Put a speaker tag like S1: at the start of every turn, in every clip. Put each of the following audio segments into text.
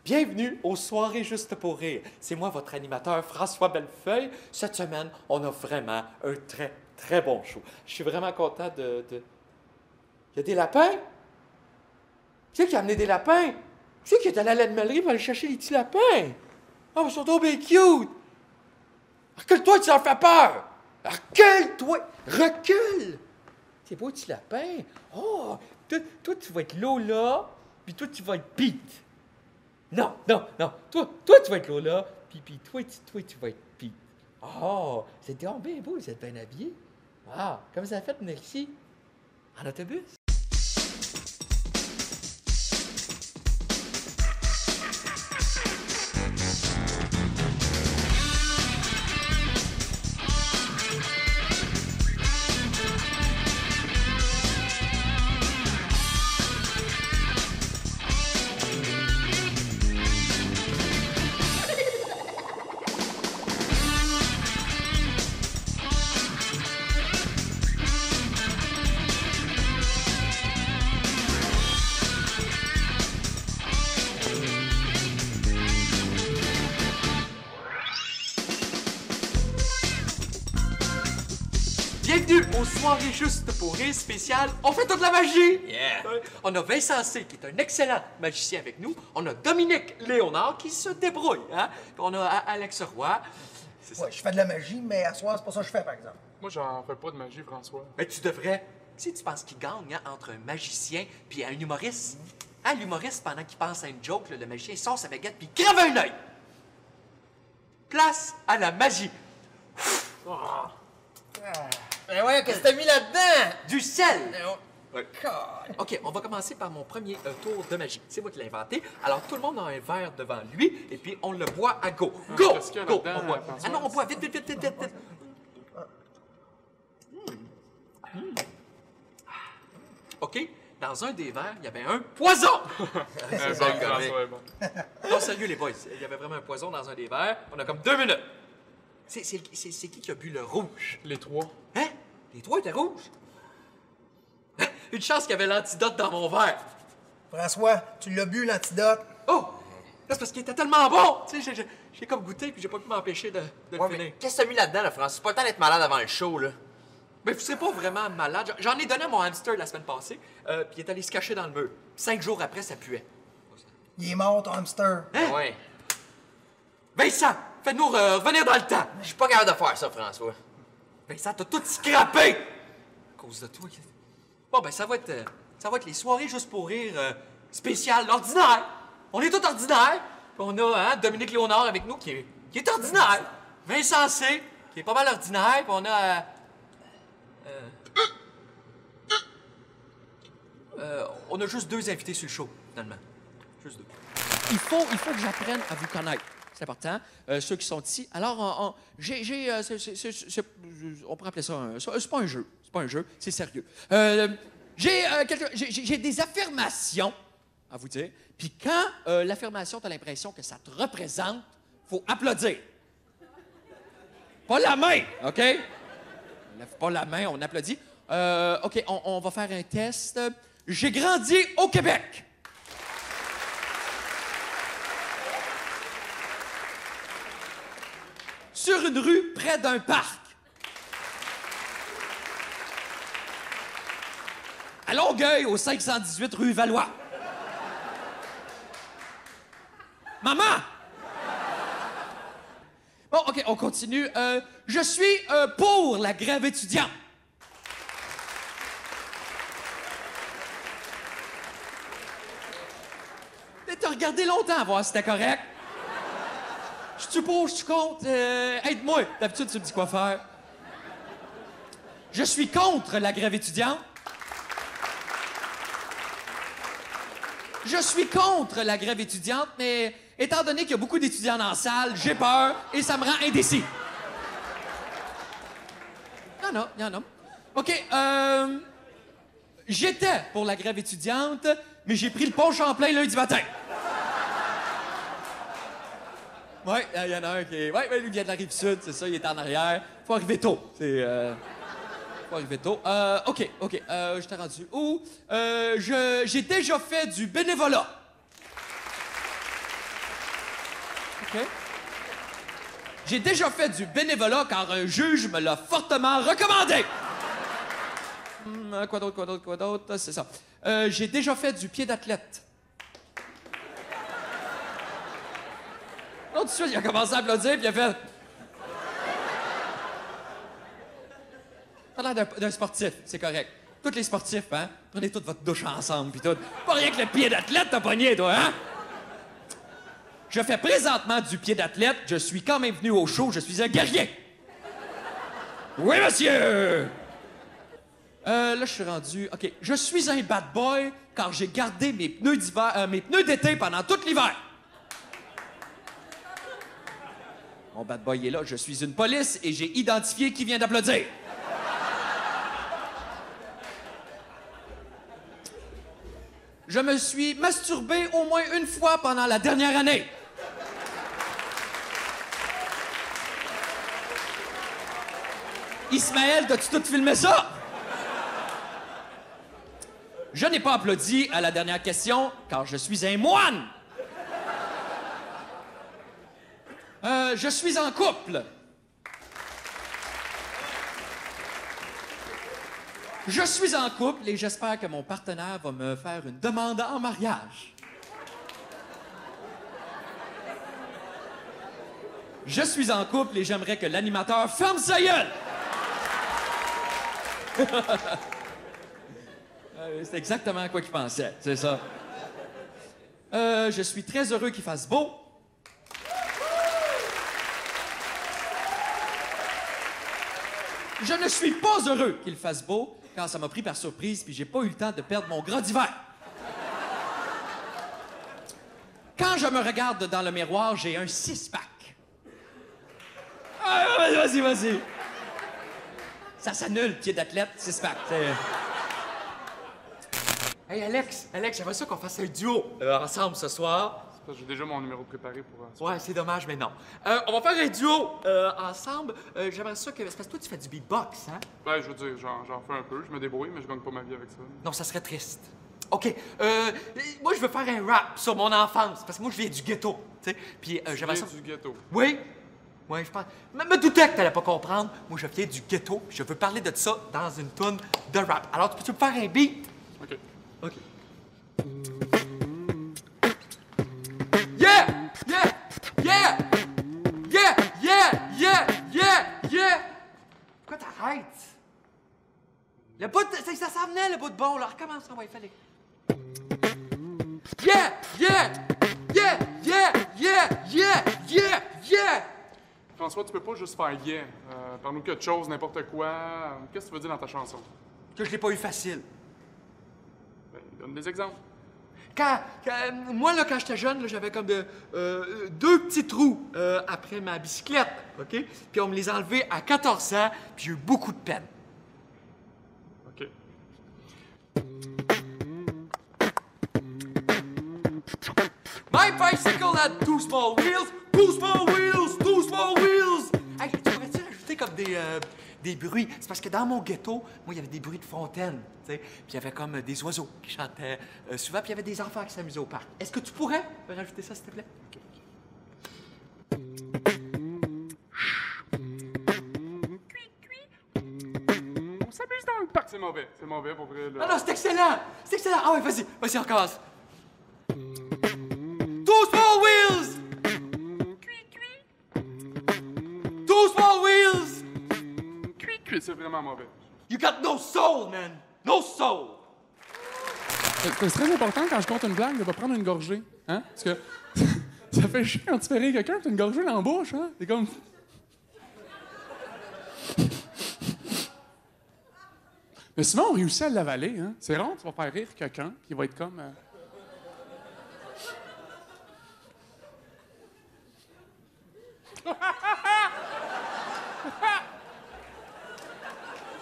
S1: Bienvenue aux Soirées Juste pour rire. C'est moi, votre animateur François Bellefeuille. Cette semaine, on a vraiment un très, très bon show. Je suis vraiment content de... Il y a des lapins? Qui c'est qui a amené des lapins? Qui c'est qui est allé à l'animalerie pour aller chercher les petits lapins? Oh, ils sont trop bien cute! Recule-toi, tu leur fais peur! Recule-toi! Recule! C'est beau, petit lapin. Oh, toi, tu vas être Lola, puis toi, tu vas être Pete. Non. Toi, tu vas être Lola, puis toi, tu vas être Pete. Oh, c'est donc bien beau, vous êtes bien habillés. Ah, comment ça a fait venir ici? En autobus? Bienvenue aux Soirées Juste pour rire spéciales. On fait toute la magie!
S2: Yeah!
S1: On a Vincent C, qui est un excellent magicien avec nous. On a Dominique Léonard, qui se débrouille. Hein? Puis on a Alex Roy. C'est ça.
S3: Ouais, je fais de la magie, mais à soir, c'est pas ça que je fais, par exemple.
S2: Moi, j'en fais pas de magie, François.
S1: Mais tu devrais. Tu sais, tu penses qu'il gagne hein, entre un magicien puis un humoriste? Hein, l'humoriste, pendant qu'il pense à une joke, là, le magicien sort sa baguette puis il crève un œil. Place à la magie.
S3: Ben ouais, qu'est-ce que t'as mis là-dedans?
S1: Du sel.
S3: Ouais.
S1: OK, on va commencer par mon premier tour de magie. C'est moi qui l'ai inventé. Alors, tout le monde a un verre devant lui, et puis on le boit à go. Go!
S2: qu'est-ce qu'il y a
S1: Go!
S2: là-dedans,
S1: On boit.
S2: François?
S1: Ah non, on boit vite. OK, dans un des verres, il y avait un poison!
S2: Bon, François, bon.
S1: Non, sérieux, les boys, il y avait vraiment un poison dans un des verres. On a comme 2 minutes. C'est qui a bu le rouge?
S2: Les trois.
S1: Hein? Les trois étaient rouges? Hein? Une chance qu'il y avait l'antidote dans mon verre.
S3: François, tu l'as bu, l'antidote?
S1: Oh! Là, c'est parce qu'il était tellement bon! Tu sais, j'ai comme goûté, puis j'ai pas pu m'empêcher de le
S4: Ouais,
S1: finir.
S4: mais qu'est-ce que t'as mis là-dedans, là, France? C'est pas le temps d'être malade avant le show, là.
S1: Mais vous serez pas vraiment malade. J'en ai donné à mon hamster la semaine passée, puis il est allé se cacher dans le mur. 5 jours après, ça puait.
S3: Il est mort, ton hamster.
S1: Hein?
S4: Ouais.
S1: Vincent, fais-nous revenir dans le temps!
S4: Je suis pas capable de faire ça, François.
S1: Vincent, t'as tout scrappé! À cause de toi. Bon, ben, ça va être les soirées juste pour rire spéciales, ordinaires. On est tous ordinaires. Puis on a hein, Dominique Léonard avec nous qui est ordinaire. Vincent C, qui est pas mal ordinaire. Puis on a... on a juste 2 invités sur le show, finalement. Juste 2. Il faut que j'apprenne à vous connaître. C'est important. Ceux qui sont ici. Alors, on pourrait appeler ça un... C'est pas un jeu. C'est pas un jeu. C'est sérieux. J'ai des affirmations à vous dire. Puis quand l'affirmation, t'as l'impression que ça te représente, faut applaudir. Pas la main, OK? Lève pas la main, on applaudit. OK, on va faire un test. J'ai grandi au Québec. Sur une rue près d'un parc. À Longueuil, au 518 rue Valois. Maman! Bon, OK, on continue. Je suis pour la grève étudiante. T'as regardé longtemps à voir si c'était correct. Je suis pour, je suis contre. Aide-moi. D'habitude, tu me dis quoi faire. Je suis contre la grève étudiante. Je suis contre la grève étudiante, mais étant donné qu'il y a beaucoup d'étudiants dans la salle, j'ai peur et ça me rend indécis. Non. OK, j'étais pour la grève étudiante, mais j'ai pris le pont Champlain lundi matin. Ouais, il y en a un qui est... Ouais, lui, il vient de la Rive-Sud, c'est ça, il est en arrière. Faut arriver tôt, c'est... Faut arriver tôt. OK, je t'ai rendu où? J'ai déjà fait du bénévolat.
S5: OK? J'ai déjà fait du bénévolat car un juge me l'a fortement recommandé. Quoi d'autre? C'est ça. J'ai déjà fait du pied d'athlète. Non, tout de suite, il a commencé à applaudir, puis il a fait... T'as l'air d'un sportif, c'est correct. Tous les sportifs, hein? Prenez toute votre douche ensemble, puis tout. Pas rien que le pied d'athlète t'as pogné, toi, hein? Je fais présentement du pied d'athlète. Je suis quand même venu au show. Je suis un guerrier. Oui, monsieur! Là, je suis rendu... OK. Je suis un bad boy car j'ai gardé mes pneus d'hiver... mes pneus d'été pendant tout l'hiver. Mon bad boy est là. Je suis une police et j'ai identifié qui vient d'applaudir. Je me suis masturbé au moins une fois pendant la dernière année. Ismaël, t'as-tu tout filmé ça? Je n'ai pas applaudi à la dernière question, car je suis un moine. Je suis en couple. Je suis en couple et j'espère que mon partenaire va me faire une demande en mariage. Je suis en couple et j'aimerais que l'animateur ferme sa gueule. C'est exactement à quoi qu'il pensait, c'est ça. Je suis très heureux qu'il fasse beau. Je ne suis pas heureux qu'il fasse beau, car ça m'a pris par surprise puis j'ai pas eu le temps de perdre mon gras d'hiver. Quand je me regarde dans le miroir, j'ai un six-pack. Vas-y. Ça s'annule, pied d'athlète, six-pack.
S1: Hey, Alex, j'aimerais ça qu'on fasse un duo ensemble ce soir.
S2: C'est parce que j'ai déjà mon numéro préparé pour...
S1: Ouais, c'est dommage, mais non. On va faire un duo ensemble. J'aimerais ça que... C'est parce que toi, tu fais du beatbox, hein?
S2: Ouais, je veux dire, j'en fais un peu. Je me débrouille, mais je gagne pas ma vie avec ça.
S1: Non, ça serait triste. OK. Moi, je veux faire un rap sur mon enfance, parce que moi, je viens du ghetto, tu sais. Puis j'aimerais ça...
S2: du ghetto.
S1: Oui? Oui, je pense... Me doutais que t'allais pas comprendre. Moi, je viens du ghetto, je veux parler de ça dans une toune de rap. Alors, peux-tu me faire un beat?
S2: OK.
S1: OK. Yeah! Yeah! Yeah! Yeah! Yeah! Yeah! Yeah! Yeah! Pourquoi t'arrêtes? Le bout de... Ça s'en venait, le bout de bon, là. Recommence, on va y faire les... Yeah! Yeah! Yeah! Yeah! Yeah! Yeah! Yeah! Yeah!
S2: François, tu peux pas juste faire yeah. Parle-nous quelque chose, n'importe quoi. Qu'est-ce que tu veux dire dans ta chanson?
S1: Que je l'ai pas eu facile.
S2: Ben, donne des exemples.
S1: Moi, là, quand j'étais jeune, là, j'avais comme deux petits trous après ma bicyclette, OK? Puis on me les a enlevés à 14 ans, puis j'ai eu beaucoup de peine.
S2: OK.
S1: My bicycle had two small wheels, two small wheels, two small wheels! Hey, tu pourrais-tu rajouter comme des bruits? C'est parce que dans mon ghetto, moi, il y avait des bruits de fontaine, tu sais. Puis il y avait comme des oiseaux qui chantaient souvent, puis il y avait des enfants qui s'amusaient au parc. Est-ce que tu pourrais me rajouter ça, s'il te plaît?
S2: On s'amuse dans le parc. C'est mauvais pour vrai, là.
S1: Non, c'est excellent! C'est excellent! Ah ouais, vas-y, on recommence. Two small wheels! Two small wheels!
S2: C'est vraiment mauvais.
S1: You got no soul, man! No soul!
S6: C'est très important quand je compte une blague de pas prendre une gorgée, hein? Parce que ça fait chier quand tu fais rire quelqu'un, t'as une gorgée dans la bouche, hein? C'est comme... Mais souvent, on réussit à l'avaler, hein? C'est rare, tu vas faire rire quelqu'un, qui va être comme...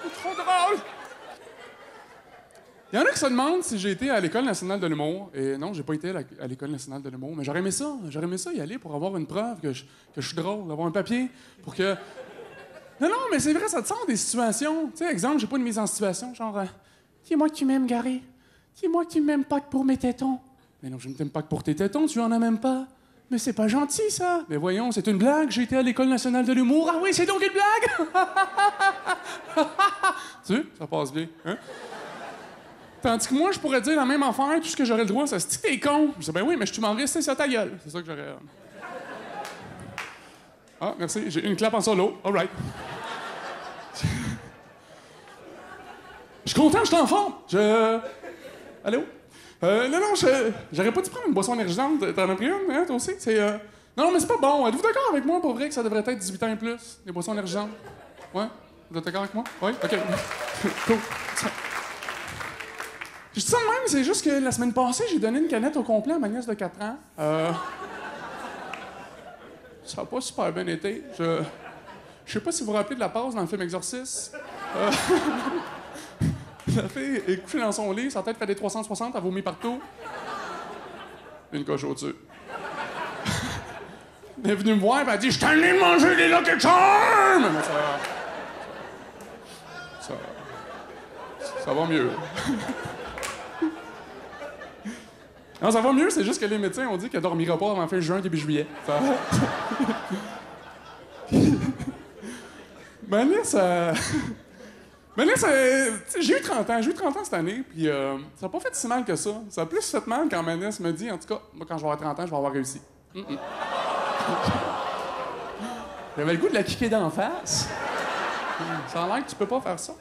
S6: C'est trop drôle! Il y en a qui se demandent si j'ai été à l'École nationale de l'humour. Et non, j'ai pas été à l'École nationale de l'humour. Mais j'aurais aimé ça. J'aurais aimé ça y aller pour avoir une preuve que je suis drôle, avoir un papier pour que... Non, mais c'est vrai, ça te sort des situations. Tu sais, exemple, j'ai pas une mise en situation, genre... Dis-moi que tu m'aimes, Gary. Dis-moi que tu m'aimes pas que pour mes tétons. Mais non, je ne t'aime pas que pour tes tétons, tu en as même pas. Mais c'est pas gentil, ça. Mais voyons, c'est une blague. J'ai été à l'École nationale de l'humour. Ah oui, c'est donc une blague! Tu sais, ça passe bien, hein? Tandis que moi, je pourrais dire la même affaire, tout ce que j'aurais le droit, ça se dit que t'es con. Je dis, ben oui, mais je suis humoriste, c'est ça ta gueule. C'est ça que j'aurais. Ah, merci. J'ai une clap en solo. All right. Je suis content, je suis en forme. Allô? Non, j'aurais pas dû prendre une boisson énergisante. T'en as pris une, hein, toi aussi? Non, mais c'est pas bon. Êtes-vous d'accord avec moi, pour vrai, que ça devrait être 18 ans et plus, les boissons énergisantes? Ouais? Vous êtes d'accord avec moi? Oui? OK. Cool. Je dis ça de même, c'est juste que la semaine passée, j'ai donné une canette au complet à ma nièce de 4 ans. Ça n'a pas super bien été. Je sais pas si vous vous rappelez de la pause dans le film Exorciste. La fille est couchée dans son lit, sa tête fait des 360, elle vomit partout. Une coche au-dessus. Elle est venue me voir et elle a dit « Je t'en ai de manger des Lucky Charms! » Ça va mieux. Non, ça va mieux, c'est juste que les médecins ont dit qu'elle dormira pas avant fin juin, début juillet. Ça... Ma nièce, j'ai eu 30 ans. J'ai eu 30 ans cette année, puis ça n'a pas fait si mal que ça. Ça a plus fait mal quand ma nièce me dit, en tout cas, moi, quand je vais avoir 30 ans, je vais avoir réussi. J'avais le goût de la kicker d'en face. Ça a l'air que tu peux pas faire ça.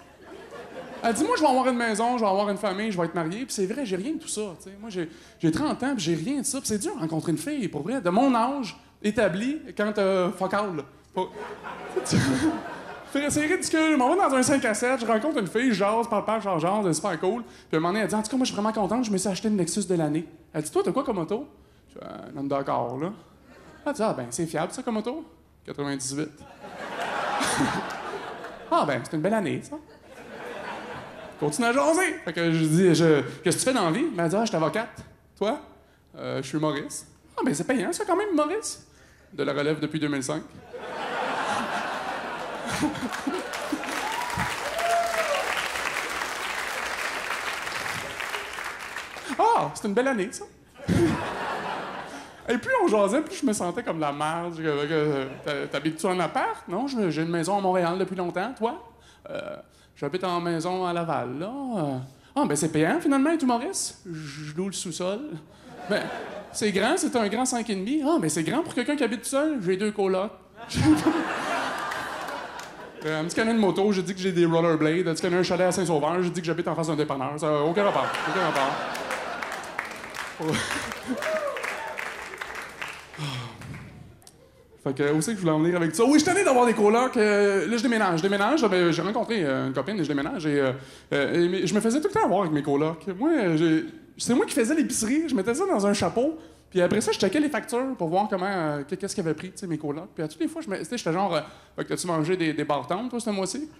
S6: Elle dit, moi, je vais avoir une maison, je vais avoir une famille, je vais être marié. Puis c'est vrai, j'ai rien de tout ça. T'sais. Moi, j'ai 30 ans, puis j'ai rien de ça. Puis c'est dur de rencontrer une fille, pour vrai, de mon âge, établie, quand fuck all. C'est ridicule. Je m'en vais dans un 5 à 7, je rencontre une fille, je jase, parle, c'est super cool. Puis à un moment donné, elle dit, en tout cas, moi, je suis vraiment contente, je me suis acheté une Nexus de l'année. Elle dit, toi, t'as quoi comme auto? Je dis, un undercar, là. Elle dit, ah, ben, c'est fiable, ça, comme auto? 98. Ah, ben, c'est une belle année, ça. Continue à jaser. Fait que je dis, qu'est-ce que tu fais dans la vie? Elle m'a dit, ah, je suis avocate. Toi? Je suis humoriste. Ah, ben, c'est payant, ça, quand même, humoriste. De la relève depuis 2005. Ah, c'est une belle année, ça. Et plus on jasait, plus je me sentais comme la merde. T'habites-tu en appart? Non, j'ai une maison à Montréal depuis longtemps. Toi? J'habite en maison à Laval, là. Ah, ben c'est payant, finalement, être humoriste. Je loue le sous-sol. Ben, c'est grand, c'est un grand 5,5. Ah, mais c'est grand pour quelqu'un qui habite tout seul. J'ai 2 colocs. Un petit canon de moto, j'ai dit que j'ai des rollerblades. Un petit canon un chalet à Saint-Sauveur, j'ai dit que j'habite en face d'un dépanneur. Ça n'a aucun rapport. Aucun rapport. Fait que, où c'est que je voulais en venir avec ça? Oui, je suis tanné d'avoir des colocs. Là, je déménage. J'ai rencontré une copine et je déménage. Et je me faisais tout le temps avoir avec mes colocs. Moi, c'est moi qui faisais l'épicerie. Je mettais ça dans un chapeau. Puis après ça, je checkais les factures pour voir comment, qu'est-ce qu'ils avaient pris, tu sais, mes colocs. Puis à toutes les fois, j'étais genre, t'as-tu mangé des bartendes, toi, ce mois-ci?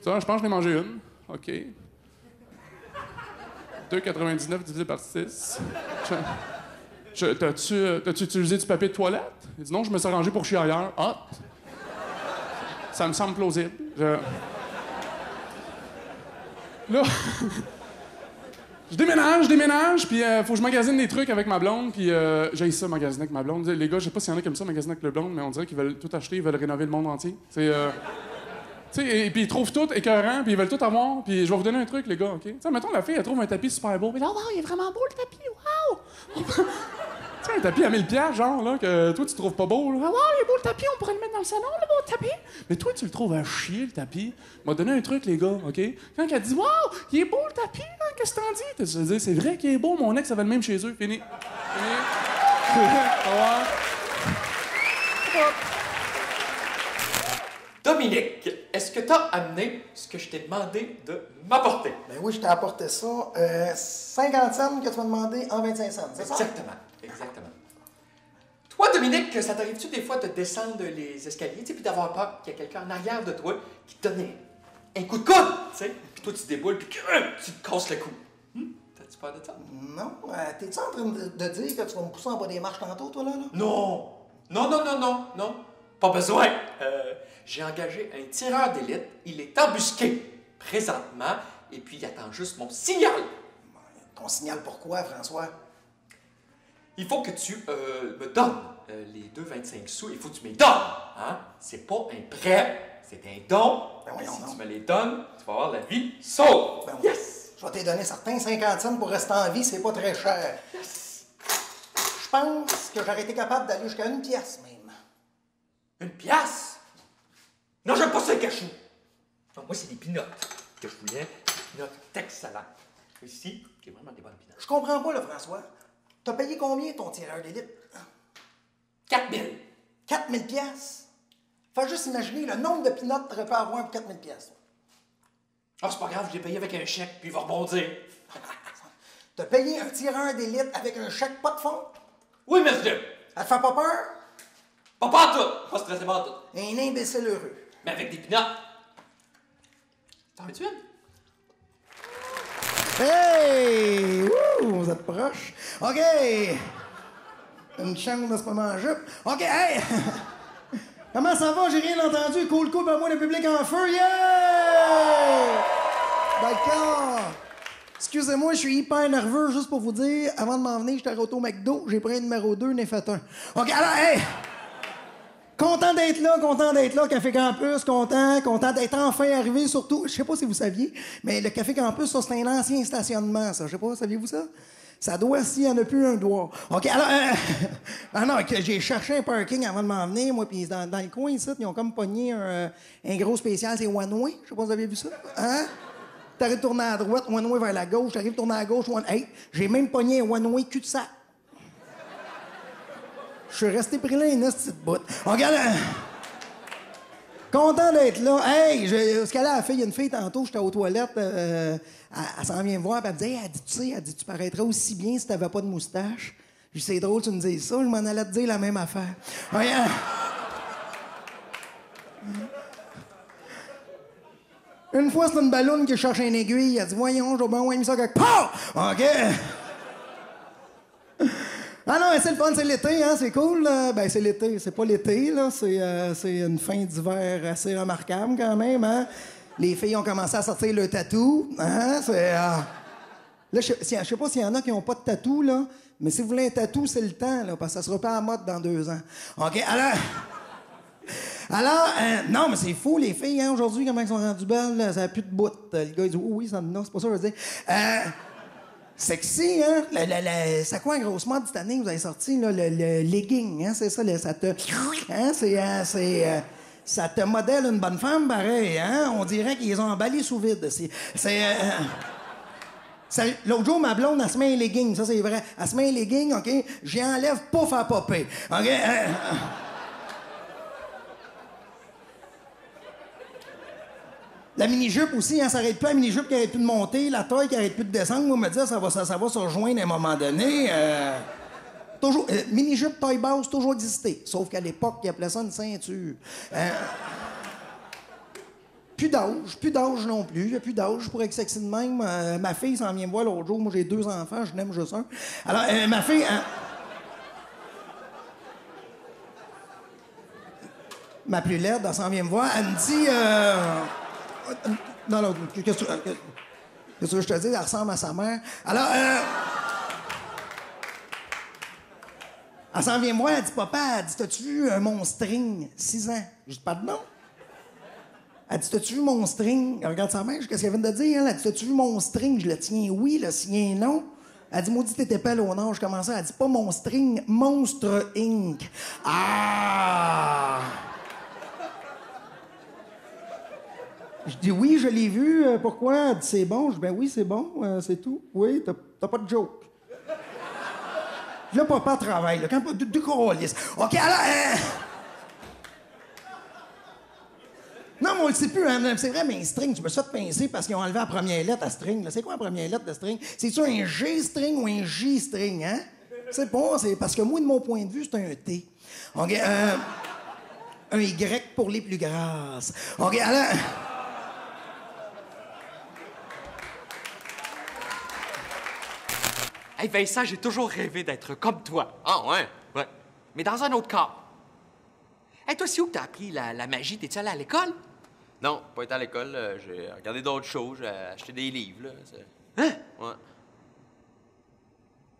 S6: Tu vois, je pense que j'en ai mangé une. OK. 2,99 divisé par 6. T'as-tu utilisé du papier de toilette? Il dit non, je me suis arrangé pour chier ailleurs. Ah! Ça me semble plausible. Là... Je déménage, puis faut que je magasine des trucs avec ma blonde, puis j'ai ça, magasiner avec ma blonde. Les gars, je sais pas s'il y en a comme ça, magasiner avec le blonde, mais on dirait qu'ils veulent tout acheter, ils veulent rénover le monde entier. C'est... tu sais, et puis ils trouvent tout écœurant, puis ils veulent tout avoir, puis je vais vous donner un truc, les gars, OK? Tu sais, mettons, la fille, elle trouve un tapis super beau, puis là, oh, wow, il est vraiment beau, le tapis, wow! Tu sais, un tapis à 1000 $, genre, là, que toi, tu trouves pas beau, là. Ah, wow, il est beau, le tapis, on pourrait le mettre dans le salon, le beau tapis! Mais toi, tu le trouves à chier, le tapis. M'a donné un truc, les gars, OK? Quand elle dit, wow, il est beau, le tapis, hein, qu'est-ce que t'en dis? Tu dis, c'est vrai qu'il est beau, mon ex avait le même chez eux, fini. Au revoir.
S1: Dominique, est-ce que t'as amené ce que je t'ai demandé de m'apporter?
S3: Ben oui, je t'ai apporté ça. 50 cents que tu m'as demandé en 25 cents, c'est ça?
S1: Exactement. Toi, Dominique, ça t'arrive-tu des fois de descendre les escaliers, tu sais, puis d'avoir peur qu'il y ait quelqu'un en arrière de toi qui te donne un coup de coude, tu sais, puis toi, tu te déboules, puis tu te casses le cou. T'as-tu peur de ça?
S3: Non. T'es-tu en train de dire que tu vas me pousser en bas des marches tantôt, toi, là?
S1: Non. Pas besoin. J'ai engagé un tireur d'élite. Il est embusqué présentement et puis il attend juste mon signal.
S3: Ton signal pourquoi, François?
S1: Il faut que tu me donnes deux 25 sous, il faut que tu me les donnes. Hein? C'est pas un prêt, c'est un don.
S3: Ben voyons
S1: si
S3: donc.
S1: tu me les donnes, tu vas avoir la vie sauve.
S3: Ben oui.
S1: Yes!
S3: Je vais te donner certains 50 cents pour rester en vie, c'est pas très cher. Je pense que j'aurais été capable d'aller jusqu'à 1 pièce même.
S1: Une pièce? Non, j'aime pas ça, le cachou. Non, moi, c'est des pinottes que je voulais. Des pinottes excellentes. Ici, j'ai vraiment des bonnes pinottes.
S3: Je comprends pas, là, François. T'as payé combien ton tireur d'élite?
S1: 4000.
S3: 4000 pièces. Faut juste imaginer le nombre de pinottes que tu aurais pu avoir pour 4000 pièces.
S1: Ah, c'est pas grave, je l'ai payé avec un chèque, puis il va rebondir.
S3: T'as payé un tireur d'élite avec un chèque pas de fond?
S1: Oui, monsieur.
S3: Ça te fait pas peur?
S1: Pas tout. Pas stressé pas tout.
S3: Un imbécile heureux.
S1: Mais avec des pinottes. T'en veux-tu une?
S3: Hey! Wouh! Vous êtes proches. OK! Une chambre de se pas manger. OK, hey! Comment ça va? J'ai rien entendu. Cool, par moi, le public en feu. Yeah! D'accord. Excusez-moi, je suis hyper nerveux. Juste pour vous dire, avant de m'en venir, j'étais au McDo. J'ai pris un numéro 2, n'ai fait un. OK, alors, hey! Content d'être là, Café Campus, content d'être enfin arrivé, surtout, je sais pas si vous saviez, mais le Café Campus, ça, c'est un ancien stationnement, ça. Je sais pas, saviez-vous ça? Ça doit, s'il y en a plus un doigt. OK, alors, ah non, j'ai cherché un parking avant de m'en venir, moi, puis dans le coin, ici, ils ont comme pogné un gros spécial, c'est One Way. Je sais pas si vous avez vu ça. Hein? T'arrives de tourner à droite, One Way vers la gauche, t'arrives de tourner à gauche, Hey, j'ai même pogné un One Way cul-de-sac. Je suis resté pris là une petite bout. Regarde, content d'être là. Hey, ce qu'elle a fait, il y a une fille tantôt, j'étais aux toilettes, elle s'en vient me voir, puis elle me dit, hey, elle dit, tu paraîtrais aussi bien si t'avais pas de moustache. Je dis, c'est drôle, tu me dis ça, je m'en allais te dire la même affaire. Regarde. Une fois, c'est une ballonne qui cherche une aiguille. Elle dit, voyons, j'ai bien mis ça quelque part. OK. Ah non, c'est le fun, c'est l'été, hein, c'est cool. Ben, c'est l'été, c'est pas l'été, là, c'est une fin d'hiver assez remarquable quand même, hein. Les filles ont commencé à sortir le tatou, hein, Là, je sais pas s'il y en a qui ont pas de tatou, là, mais si vous voulez un tatou, c'est le temps, là, parce que ça sera pas en mode dans 2 ans. OK, alors, non, mais c'est fou, les filles, hein, aujourd'hui, comment elles sont rendues belles, là, ça n'a plus de bout. Le gars, il dit, oui, ça en a, c'est pas ça, je veux dire. Sexy, hein? C'est quoi la grosse mode cette année que vous avez sorti, là? Le legging, hein? C'est ça, ça te... Hein? Ça te modèle une bonne femme, pareil, hein? On dirait qu'ils ont emballé sous vide. L'autre jour, ma blonde, elle se met un legging, ça, c'est vrai. Elle se met un legging, OK? J'y enlève, pouf, à popper. OK? La mini-jupe aussi, hein, ça arrête plus. La mini-jupe qui arrête plus de monter, la taille qui arrête plus de descendre. Moi, me dire, ça va se rejoindre à un moment donné. Toujours, mini-jupe, taille basse, toujours existé. Sauf qu'à l'époque, ils appelaient ça une ceinture. Plus d'âge non plus. Il n'y a plus d'âge pour être sexy de même. Ma fille s'en vient me voir l'autre jour. Moi, j'ai 2 enfants, je n'aime juste un. Alors, ma fille... ma plus laide, elle s'en vient me voir. Elle me dit... Non, qu'est-ce que je te dis? Elle ressemble à sa mère. Alors, elle s'en vient me voir, elle dit, papa, elle dit, t'as-tu vu mon string? 6 ans. Je dis, pas de nom. Elle dit, t'as-tu vu mon string? Elle regarde sa mère, qu'est-ce qu'elle vient de dire? Elle dit, t'as-tu vu mon string? Je le tiens oui, le sien non. Elle dit, maudit, t'étais pas au nord. Je commençais, elle dit, pas mon string, Monstre Inc. Ah! Je dis, oui, je l'ai vu. Pourquoi? Elle dit, c'est bon. Je dis, ben oui, c'est bon. C'est tout. Oui, t'as pas de joke. Là, papa travaille. Là, quand du colis. OK, alors... Non, mais on le sait plus. Hein? C'est vrai, mais un string, je me suis fait pincer parce qu'ils ont enlevé la première lettre à string. Là. C'est quoi la première lettre de string? C'est-tu un G-string ou un J-string, hein? C'est pas, c'est parce que moi, de mon point de vue, c'est un T. OK, un Y pour les plus grasses. OK, alors...
S1: Hey Vincent, j'ai toujours rêvé d'être comme toi.
S4: Ah, ouais?
S1: Ouais. Mais dans un autre corps. Hey, toi, c'est où que t'as appris la magie? T'es-tu allé à l'école?
S4: Non, pas été à l'école. J'ai regardé d'autres choses. J'ai acheté des livres, là.
S1: Hein?
S4: Ouais.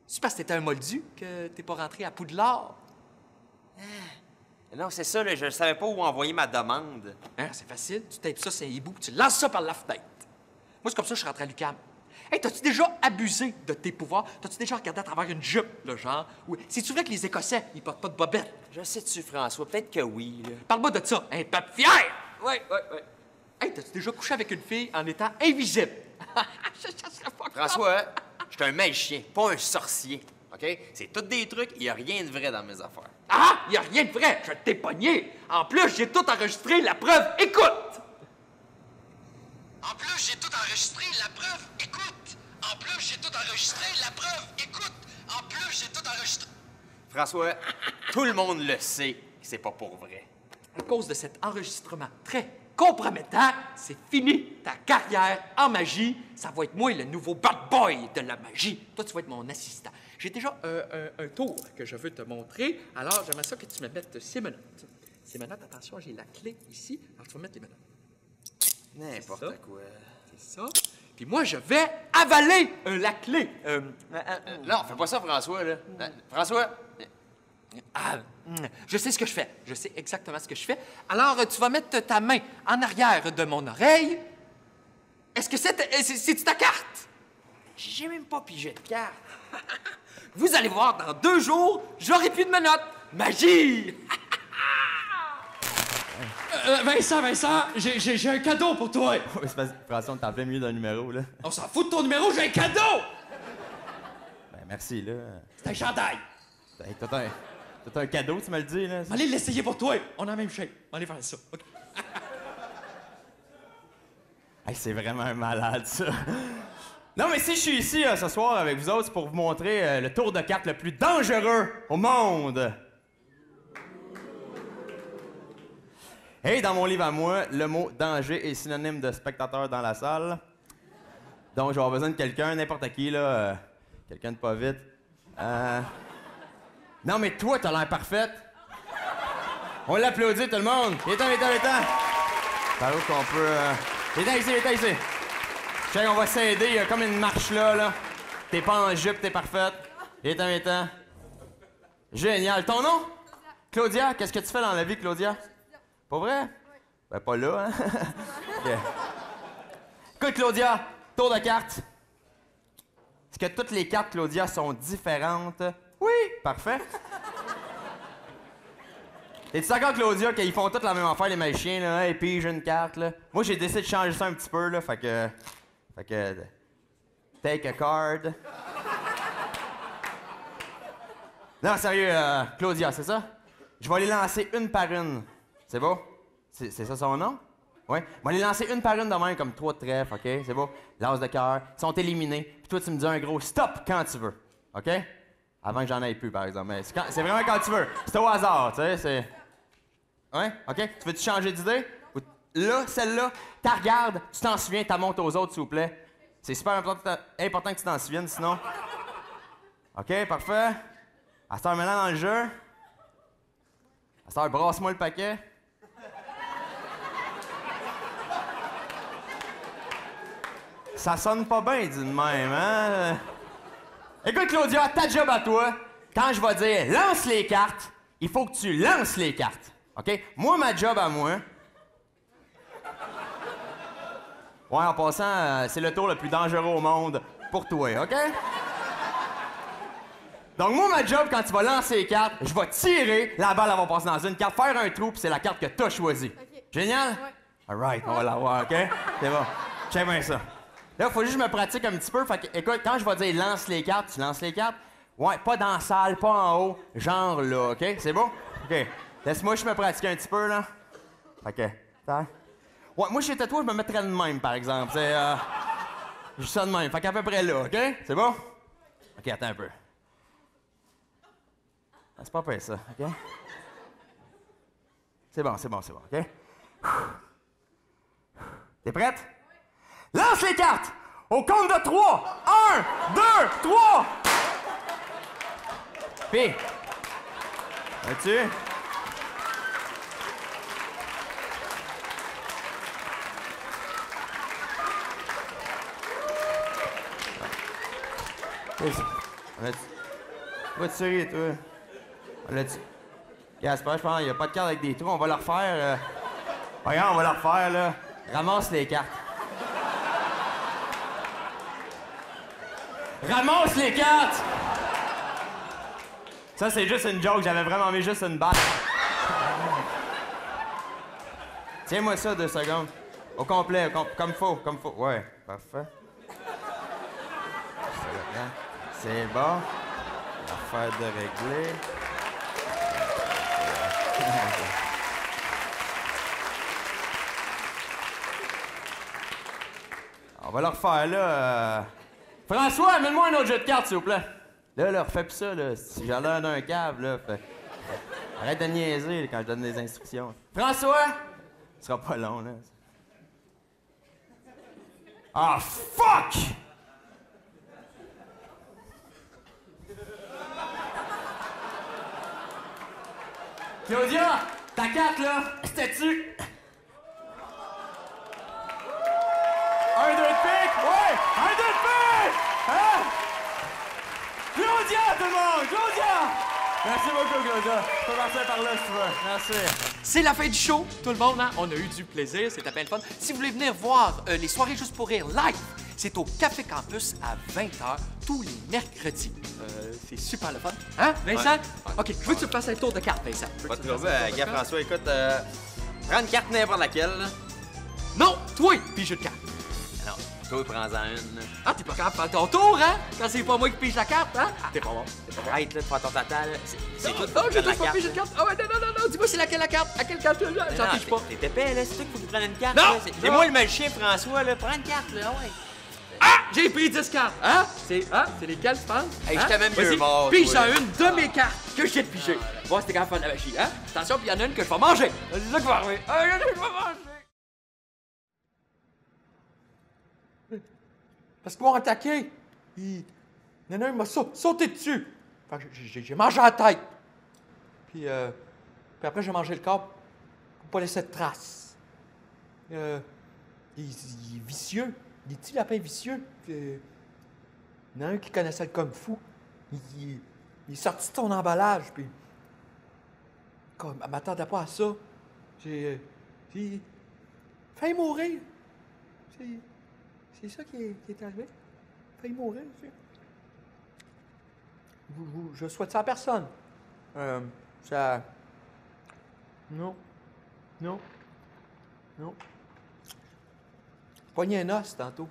S1: C'est parce que t'étais un moldu que t'es pas rentré à Poudlard?
S4: Ah. Non, c'est ça, là, je savais pas où envoyer ma demande.
S5: Hein, c'est facile. Tu tapes ça, c'est un hibou, puis tu lances ça par la fenêtre. Moi, c'est comme ça que je suis rentré à l'UQAM. Hey, t'as-tu déjà abusé de tes pouvoirs? T'as-tu déjà regardé à travers une jupe, le genre? Ou c'est-tu vrai que les Écossais, ils portent pas de bobette?
S4: Je sais-tu, François, peut-être que oui, là.
S5: Parle-moi de ça, un peuple fier! Ouais. Hey, t'as-tu déjà couché avec une fille en étant invisible?
S4: François, je suis un magicien, pas un sorcier, OK? C'est tous des trucs, il y a rien de vrai dans mes affaires.
S5: Ah! Y a rien de vrai! Je t'ai pogné! En plus, j'ai tout enregistré, la preuve, écoute!
S7: En plus, j'ai tout enregistré, la preuve, écoute! En plus, j'ai tout enregistré, la preuve, écoute! En plus, j'ai tout enregistré...
S4: François, tout le monde le sait que c'est pas pour vrai.
S5: À cause de cet enregistrement très compromettant, c'est fini. Ta carrière en magie, ça va être moi le nouveau bad boy de la magie. Toi, tu vas être mon assistant. J'ai déjà un tour que je veux te montrer. Alors, j'aimerais ça que tu me mettes ces menottes. Ces menottes, attention, j'ai la clé ici. Alors, tu vas mettre les menottes.
S4: N'importe quoi.
S5: C'est ça. Puis moi, je vais avaler la clé.
S4: Non, fais pas ça, François, là. François!
S5: Je sais ce que je fais. Je sais exactement ce que je fais. Alors, tu vas mettre ta main en arrière de mon oreille. Est-ce que c'est ta carte?
S4: J'ai même pas pigé de carte.
S5: Vous allez voir, dans 2 jours, j'aurai plus de menottes. Magie! Vincent, j'ai un cadeau pour toi.
S8: Oui, c'est parce que François, on est en plein milieu d'un numéro, là.
S5: On s'en fout de ton numéro, j'ai un cadeau!
S8: Ben, merci, là.
S5: C'est un chandail.
S8: Hey, t'as un cadeau, tu me le dis, là?
S5: Allez l'essayer pour toi. On a la même shape. Allez faire ça. OK.
S8: Hey, c'est vraiment un malade, ça. Non, mais si je suis ici ce soir avec vous autres, c'est pour vous montrer le tour de cartes le plus dangereux au monde. Hey, dans mon livre à moi, le mot danger est synonyme de spectateur dans la salle. Donc, je vais avoir besoin de quelqu'un, n'importe qui, là. Quelqu'un de pas vite. Non, mais toi, t'as l'air parfaite. On l'applaudit, tout le monde. Viens-t'en. Par où qu'on peut... Viens-t'en ici. Tiens, on va s'aider. Il y a comme une marche là. T'es pas en jupe, t'es parfaite. Viens-t'en. Génial. Ton nom? Claudia. Qu'est-ce que tu fais dans la vie, Claudia? Pas vrai? Ben, pas là, hein? Okay. Écoute, Claudia, tour de carte. Est-ce que toutes les cartes, Claudia, sont différentes? Oui! Parfait. Es-tu d'accord, Claudia, qu'ils font toutes la même affaire, les magiciens, là? Et puis, j'ai une carte, là. Moi, j'ai décidé de changer ça un petit peu, là. Fait que... Take a card. Non, sérieux, Claudia, c'est ça? Je vais les lancer une par une. C'est beau? C'est ça son nom? Oui. Je vais les lancer une par une de même, comme 3 trèfles, OK? C'est beau? L'as de cœur. Ils sont éliminés. Puis toi, tu me dis un gros stop quand tu veux. OK? Avant que j'en aille plus, par exemple. Mais c'est vraiment quand tu veux. C'est au hasard, tu sais, c'est... Ouais? OK? Tu veux-tu changer d'idée? Là, celle-là, tu regardes, tu t'en souviens, tu montes aux autres, s'il vous plaît. C'est super important que tu t'en souviennes, sinon... OK, parfait. À cette heure, maintenant, dans le jeu. À cette heure, brasse-moi le paquet. Ça sonne pas bien, dit de même, hein? Écoute, Claudia, ta job à toi, quand je vais dire « lance les cartes », il faut que tu lances les cartes, OK? Moi, ma job à moi... Ouais, en passant, c'est le tour le plus dangereux au monde pour toi, OK? Donc, moi, ma job, quand tu vas lancer les cartes, je vais tirer, la balle, elle va passer dans une carte, faire un trou, puis c'est la carte que t'as choisie. Okay. Génial? Ouais. All right, on va l'avoir, OK? C'est bon. Check bien ça. Là, il faut juste que je me pratique un petit peu. Fait que, écoute, quand je vais dire lance les cartes, tu lances les cartes. Ouais, pas dans la salle, pas en haut, genre là, OK? C'est bon? OK. Laisse-moi je me pratiquer un petit peu, là. OK. Ouais, moi, chez toi, je me mettrais de même, par exemple. C'est, juste ça de même. Fait qu'à peu près là, OK? C'est bon? OK, attends un peu. Ah, c'est pas pire, ça, OK? C'est bon, OK? T'es prête? Lance les cartes! Au compte de 3! 1, 2, 3! Puis, là-dessus. Va te serrer, toi. Là-dessus. Regarde, c'est pas, je pense, il y a pas de carte avec des trous. On va le refaire. Regarde, on va le refaire, là. Ramasse les cartes. Ramasse les cartes! Ça, c'est juste une joke. J'avais vraiment mis juste une balle. Tiens-moi ça 2 secondes. Au complet, comme faut, comme faut. Ouais, parfait. C'est bon. Affaire de régler. On va le refaire, là. François, amène-moi un autre jeu de cartes, s'il vous plaît. Là, refais plus ça, là. Si j'ai l'air d'un cave, là. Arrête de niaiser là, quand je donne des instructions. François! Ce sera pas long, là. Ah, fuck! Claudia, ta carte, là, c'était-tu? Un, deux de pique? Ouais! Un, deux de pique! Hein? Claudia, tout le monde! Claudia! Merci beaucoup, Claudia. Tu peux passer par là, si tu veux. Merci.
S1: C'est la fin du show, tout le monde, hein? On a eu du plaisir, c'était bien le fun. Si vous voulez venir voir les soirées Juste pour rire live, c'est au Café Campus à 20h tous les mercredis. C'est super le fun. Hein, Vincent?
S4: Ouais.
S1: OK, je veux que tu passes un tour de carte, Vincent.
S4: Pas de trouble, gars, François, écoute, prends une carte n'importe laquelle, là.
S1: Non, toi, puis jeu de carte.
S4: Non, toi, prends-en une, là.
S1: Ah, t'es pas capable de faire ton tour, hein? Quand c'est pas moi qui pige la carte, hein? T'es pas bon.
S4: Arrête, là, de faire ton total, là. C'est tout.
S1: Non, je
S4: prends
S1: dois pas piger de carte. Ah ouais, non, dis-moi c'est laquelle la carte? À quelle carte, là? J'en pige pas.
S4: T'es épais, là, c'est toi qu'il faut que tu prennes une carte.
S1: Non!
S4: Là. C'est moi le magicien, François, là. Prends une carte, là, ouais.
S1: Ah! J'ai pris 10 cartes, hein? C'est lesquelles, tu penses?
S4: Hey,
S1: Hein?
S4: j'étais même mieux
S1: Vas-y,
S4: mort,
S1: pige
S4: toi,
S1: en
S4: là.
S1: une de mes cartes que je viens de piger. Voir si t'es capable de faire de la magie, hein? Attention, puis il y en a une que je vais manger. C'est ça qui va arriver. Ah, il y en a une que je vais manger. Parce qu'ils m'ont attaqué. Il y en a un qui m'a sauté dessus. Fait que j'ai mangé la tête. Puis après, j'ai mangé le corps pour pas laisser de traces. Il est vicieux. Il est petit lapin vicieux. Il y en a un qui connaissait le kung fu. Il est sorti de son emballage. Puis, comme, elle m'attendait pas à ça. J'ai failli mourir. C'est ça qui est arrivé. Failli mourir. Je souhaite ça à personne. Ça. Non. Poignée un os tantôt.